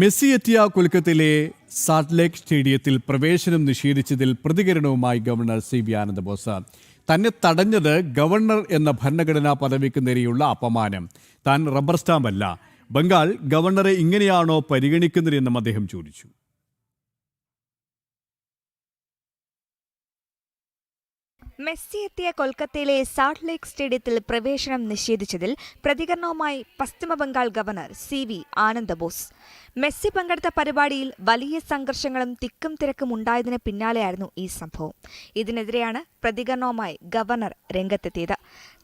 Messi എത്തിയ കൊൽക്കത്തയിലെ salt ലേക്ക് സ്റ്റേഡിയത്തിൽ പ്രവേശനം നിഷേധിച്ചതിൽ പ്രതികരണവുമായി ഗവർണർ CV ആനന്ദബോസ്. തന്നെ തടഞ്ഞത് ഗവർണർ എന്ന ഭരണഘടനാ പദവിക്ക് നേരെയുള്ള അപമാനം. താൻ റബ്ബർ സ്റ്റാമ്പല്ല. ബംഗാൾ ഗവർണറെ ഇങ്ങനെയാണോ പരിഗണിക്കുന്നതെന്നും അദ്ദേഹം ചോദിച്ചു. മെസ്സി എത്തിയ കൊൽക്കത്തയിലെ സാൾട്ട് ലേക്ക് സ്റ്റേഡിയത്തിൽ പ്രവേശനം നിഷേധിച്ചതിൽ പ്രതികരണവുമായി Paschimabangal governor CV Ananda Bose. Messi പങ്കെടുത്ത പരിപാടിയിൽ വലിയ സംഘർഷങ്ങളും തിക്കും തിരക്കും ഉണ്ടായതിന് പിന്നാലെയായിരുന്നു ഈ സംഭവം. ഇതിനെതിരെയാണ് പ്രതികരണവുമായി ഗവർണർ രംഗത്തെത്തിയത്.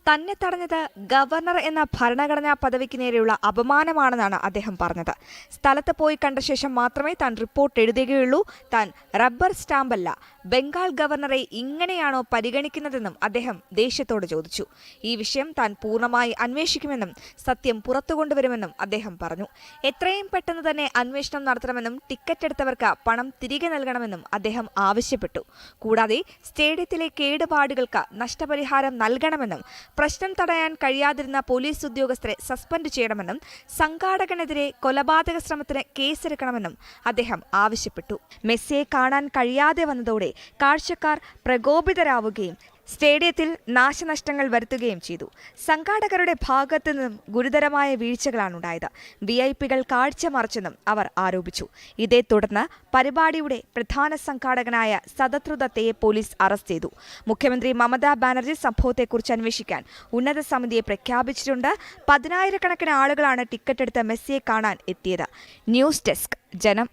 തന്നെ തടഞ്ഞത് ഗവർണർ എന്ന ഭരണഘടനാ പദവിക്ക് നേരെയുള്ള അപമാനമാണെന്നാണ് അദ്ദേഹം പറഞ്ഞത്. സ്ഥലത്ത് പോയി കണ്ട ശേഷം മാത്രമേ താൻ റിപ്പോർട്ട് എഴുതുകയുള്ളൂ. താൻ റബ്ബർ സ്റ്റാമ്പല്ല. ബംഗാൾ ഗവർണറെ ഇങ്ങനെയാണോ പരിഗണിക്കുന്നതെന്നും അദ്ദേഹം ദേഷ്യത്തോട് ചോദിച്ചു. ഈ വിഷയം താൻ പൂർണ്ണമായി അന്വേഷിക്കുമെന്നും സത്യം പുറത്തുകൊണ്ടുവരുമെന്നും അദ്ദേഹം പറഞ്ഞു. എത്രയും പെട്ടെന്ന് തന്നെ അന്വേഷണം നടത്തണമെന്നും ടിക്കറ്റ് എടുത്തവർക്ക് പണം തിരികെ നൽകണമെന്നും അദ്ദേഹം ആവശ്യപ്പെട്ടു. കൂടാതെ സ്റ്റേഡിയത്തിലെ കേടുപാടുകൾക്ക് നഷ്ടപരിഹാരം നൽകണമെന്നും പ്രശ്നം തടയാൻ കഴിയാതിരുന്ന പോലീസ് ഉദ്യോഗസ്ഥരെ സസ്പെൻഡ് ചെയ്യണമെന്നും സംഘാടകനെതിരെ കൊലപാതക ശ്രമത്തിന് കേസെടുക്കണമെന്നും അദ്ദേഹം ആവശ്യപ്പെട്ടു. മെസ്സിയെ കാണാൻ കഴിയാതെ വന്നതോടെ കാഴ്ചക്കാർ പ്രകോപിതരാവുകയും സ്റ്റേഡിയത്തിൽ നാശനഷ്ടങ്ങൾ വരുത്തുകയും ചെയ്തു. സംഘാടകരുടെ ഭാഗത്തു നിന്നും ഗുരുതരമായ വീഴ്ചകളാണുണ്ടായത്. VIP-കൾ കാഴ്ച മറച്ചെന്നും അവർ ആരോപിച്ചു. ഇതേ തുടർന്ന് പരിപാടിയുടെ പ്രധാന സംഘാടകനായ സദത്രു ദത്തയെ പോലീസ് അറസ്റ്റ് ചെയ്തു. മുഖ്യമന്ത്രി മമതാ ബാനർജി സംഭവത്തെക്കുറിച്ച് അന്വേഷിക്കാൻ ഉന്നത സമിതിയെ പ്രഖ്യാപിച്ചിട്ടുണ്ട്. 10,000-കണക്കിന് ആളുകളാണ് ടിക്കറ്റ് എടുത്ത് മെസ്സിയെ കാണാൻ എത്തിയത്. ന്യൂസ് ഡെസ്ക് ജനം.